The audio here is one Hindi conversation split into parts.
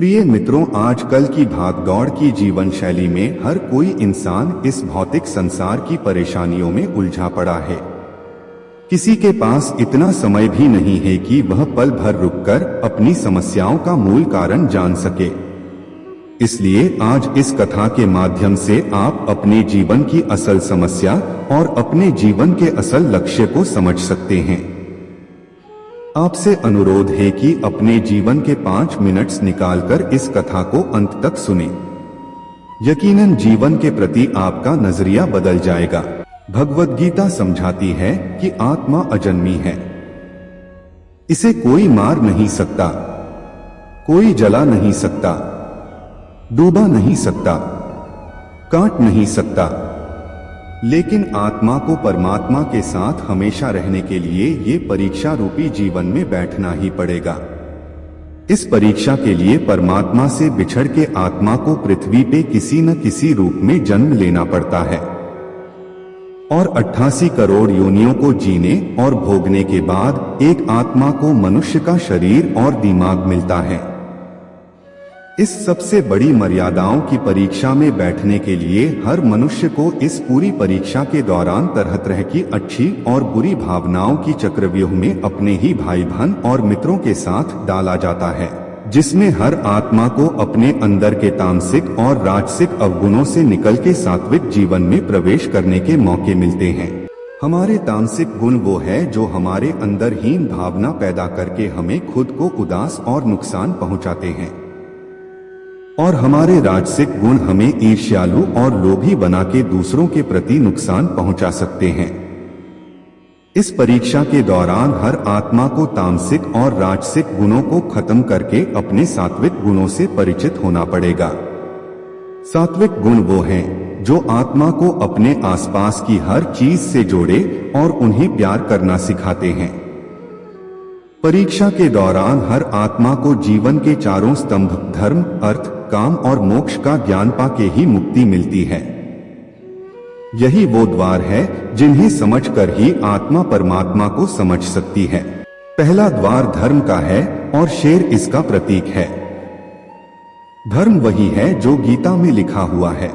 प्रिय मित्रों, आजकल की भागदौड़ की जीवन शैली में हर कोई इंसान इस भौतिक संसार की परेशानियों में उलझा पड़ा है। किसी के पास इतना समय भी नहीं है कि वह पल भर रुककर अपनी समस्याओं का मूल कारण जान सके। इसलिए आज इस कथा के माध्यम से आप अपने जीवन की असल समस्या और अपने जीवन के असल लक्ष्य को समझ सकते हैं। आपसे अनुरोध है कि अपने जीवन के 5 मिनट्स निकालकर इस कथा को अंत तक सुनें। यकीनन जीवन के प्रति आपका नजरिया बदल जाएगा। भगवद गीता समझाती है कि आत्मा अजन्मी है, इसे कोई मार नहीं सकता, कोई जला नहीं सकता, डूबा नहीं सकता, काट नहीं सकता। लेकिन आत्मा को परमात्मा के साथ हमेशा रहने के लिए ये परीक्षा रूपी जीवन में बैठना ही पड़ेगा। इस परीक्षा के लिए परमात्मा से बिछड़ के आत्मा को पृथ्वी पे किसी न किसी रूप में जन्म लेना पड़ता है और 88 करोड़ योनियों को जीने और भोगने के बाद एक आत्मा को मनुष्य का शरीर और दिमाग मिलता है। इस सबसे बड़ी मर्यादाओं की परीक्षा में बैठने के लिए हर मनुष्य को इस पूरी परीक्षा के दौरान तरह तरह की अच्छी और बुरी भावनाओं की चक्रव्यूह में अपने ही भाई बहन और मित्रों के साथ डाला जाता है, जिसमें हर आत्मा को अपने अंदर के तामसिक और राजसिक अवगुणों से निकल के सात्विक जीवन में प्रवेश करने के मौके मिलते हैं। हमारे तामसिक गुण वो है जो हमारे अंदर हीन भावना पैदा करके हमें खुद को उदास और नुकसान पहुंचाते हैं, और हमारे राजसिक गुण हमें ईर्ष्यालु और लोभी बना के दूसरों के प्रति नुकसान पहुंचा सकते हैं। इस परीक्षा के दौरान हर आत्मा को तामसिक और राजसिक गुणों को खत्म करके अपने सात्विक गुणों से परिचित होना पड़ेगा। सात्विक गुण वो हैं जो आत्मा को अपने आसपास की हर चीज से जोड़े और उन्हें प्यार करना सिखाते हैं। परीक्षा के दौरान हर आत्मा को जीवन के चारों स्तंभ धर्म, अर्थ, काम और मोक्ष का ज्ञान पाके ही मुक्ति मिलती है। यही वो द्वार है जिन्हें समझकर ही आत्मा परमात्मा को समझ सकती है। पहला द्वार धर्म का है और शेर इसका प्रतीक है। धर्म वही है जो गीता में लिखा हुआ है।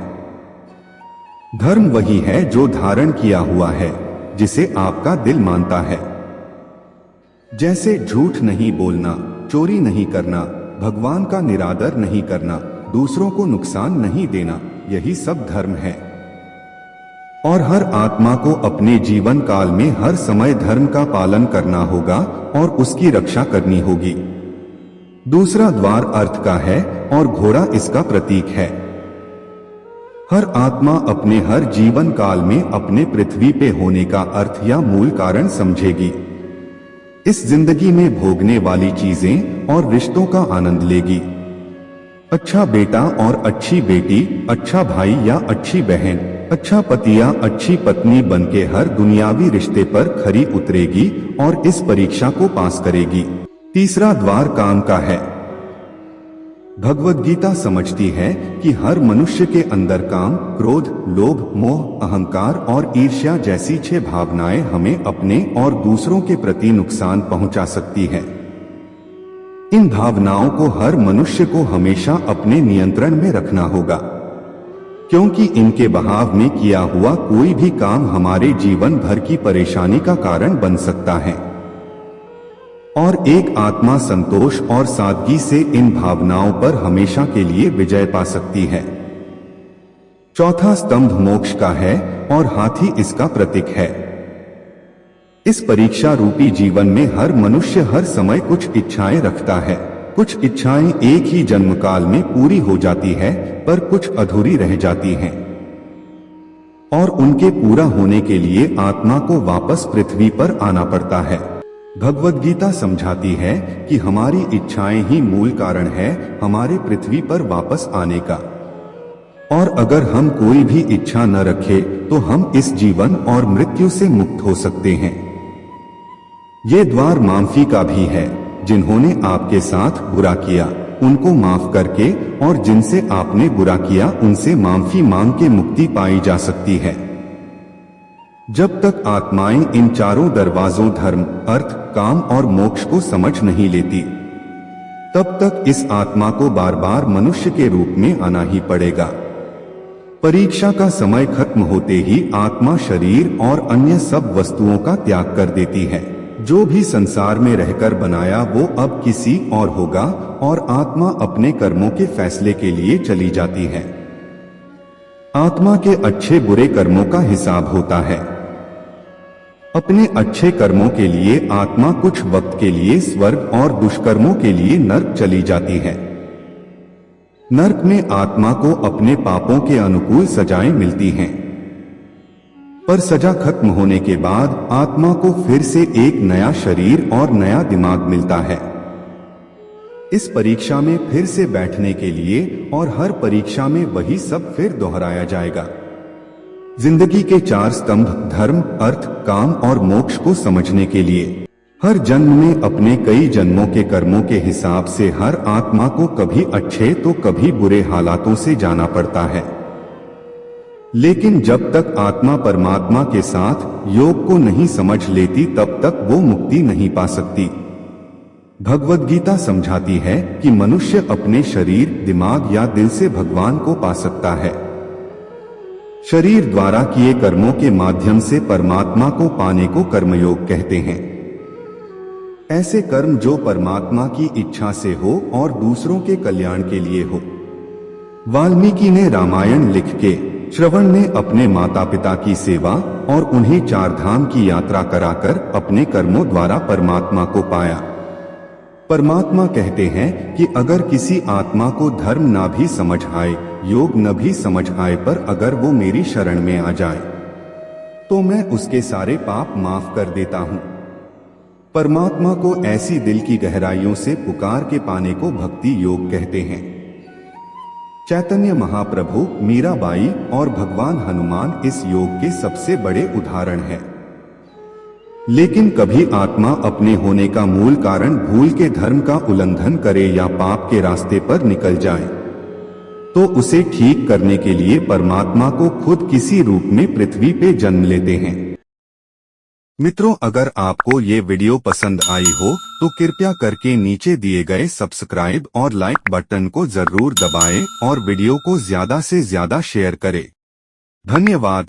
धर्म वही है जो धारण किया हुआ है, जिसे आपका दिल मानता है। जैसे झूठ नहीं बोलना, चोरी नहीं करना, भगवान का निरादर नहीं करना, दूसरों को नुकसान नहीं देना, यही सब धर्म है। और हर आत्मा को अपने जीवन काल में हर समय धर्म का पालन करना होगा और उसकी रक्षा करनी होगी। दूसरा द्वार अर्थ का है और घोड़ा इसका प्रतीक है। हर आत्मा अपने हर जीवन काल में अपने पृथ्वी पे होने का अर्थ या मूल कारण समझेगी। इस जिंदगी में भोगने वाली चीजें और रिश्तों का आनंद लेगी। अच्छा बेटा और अच्छी बेटी, अच्छा भाई या अच्छी बहन, अच्छा पति या अच्छी पत्नी बनके हर दुनियावी रिश्ते पर खरी उतरेगी और इस परीक्षा को पास करेगी। तीसरा द्वार काम का है। भगवद गीता समझती है कि हर मनुष्य के अंदर काम, क्रोध, लोभ, मोह, अहंकार और ईर्ष्या जैसी 6 भावनाएं हमें अपने और दूसरों के प्रति नुकसान पहुंचा सकती है। इन भावनाओं को हर मनुष्य को हमेशा अपने नियंत्रण में रखना होगा, क्योंकि इनके बहाव में किया हुआ कोई भी काम हमारे जीवन भर की परेशानी का कारण बन सकता है। और एक आत्मा संतोष और सादगी से इन भावनाओं पर हमेशा के लिए विजय पा सकती है। चौथा स्तंभ मोक्ष का है और हाथी इसका प्रतीक है। इस परीक्षा रूपी जीवन में हर मनुष्य हर समय कुछ इच्छाएं रखता है। कुछ इच्छाएं एक ही जन्म काल में पूरी हो जाती है, पर कुछ अधूरी रह जाती हैं और उनके पूरा होने के लिए आत्मा को वापस पृथ्वी पर आना पड़ता है। भगवद गीता समझाती है कि हमारी इच्छाएं ही मूल कारण है हमारे पृथ्वी पर वापस आने का, और अगर हम कोई भी इच्छा न रखें तो हम इस जीवन और मृत्यु से मुक्त हो सकते हैं। ये द्वार माफी का भी है। जिन्होंने आपके साथ बुरा किया उनको माफ करके और जिनसे आपने बुरा किया उनसे माफी मांग के मुक्ति पाई जा सकती है। जब तक आत्माएं इन चारों दरवाजों धर्म, अर्थ, काम और मोक्ष को समझ नहीं लेती, तब तक इस आत्मा को बार बार मनुष्य के रूप में आना ही पड़ेगा। परीक्षा का समय खत्म होते ही आत्मा शरीर और अन्य सब वस्तुओं का त्याग कर देती है। जो भी संसार में रहकर बनाया वो अब किसी और होगा और आत्मा अपने कर्मों के फैसले के लिए चली जाती है। आत्मा के अच्छे बुरे कर्मों का हिसाब होता है। अपने अच्छे कर्मों के लिए आत्मा कुछ वक्त के लिए स्वर्ग और दुष्कर्मों के लिए नर्क चली जाती है। नर्क में आत्मा को अपने पापों के अनुकूल सजाएं मिलती हैं, पर सजा खत्म होने के बाद आत्मा को फिर से एक नया शरीर और नया दिमाग मिलता है। इस परीक्षा में फिर से बैठने के लिए और हर परीक्षा में वही सब फिर दोहराया जाएगा। जिंदगी के 4 स्तंभ धर्म, अर्थ, काम और मोक्ष को समझने के लिए हर जन्म में अपने कई जन्मों के कर्मों के हिसाब से हर आत्मा को कभी अच्छे तो कभी बुरे हालातों से जाना पड़ता है। लेकिन जब तक आत्मा परमात्मा के साथ योग को नहीं समझ लेती तब तक वो मुक्ति नहीं पा सकती। भगवद गीता समझाती है कि मनुष्य अपने शरीर, दिमाग या दिल से भगवान को पा सकता है। शरीर द्वारा किए कर्मों के माध्यम से परमात्मा को पाने को कर्मयोग कहते हैं। ऐसे कर्म जो परमात्मा की इच्छा से हो और दूसरों के कल्याण के लिए हो। वाल्मीकि ने रामायण लिख के श्रवण ने अपने माता पिता की सेवा और उन्हें 4 धाम की यात्रा कराकर अपने कर्मों द्वारा परमात्मा को पाया। परमात्मा कहते हैं कि अगर किसी आत्मा को धर्म ना भी समझ आए, योग न भी समझ आए, पर अगर वो मेरी शरण में आ जाए तो मैं उसके सारे पाप माफ कर देता हूँ। परमात्मा को ऐसी दिल की गहराइयों से पुकार के पाने को भक्ति योग कहते हैं। चैतन्य महाप्रभु, मीराबाई और भगवान हनुमान इस योग के सबसे बड़े उदाहरण हैं। लेकिन कभी आत्मा अपने होने का मूल कारण भूल के धर्म का उल्लंघन करे या पाप के रास्ते पर निकल जाए तो उसे ठीक करने के लिए परमात्मा को खुद किसी रूप में पृथ्वी पे जन्म लेते हैं। मित्रों, अगर आपको ये वीडियो पसंद आई हो तो कृपया करके नीचे दिए गए सब्सक्राइब और लाइक बटन को जरूर दबाएं और वीडियो को ज्यादा से ज्यादा शेयर करें। धन्यवाद।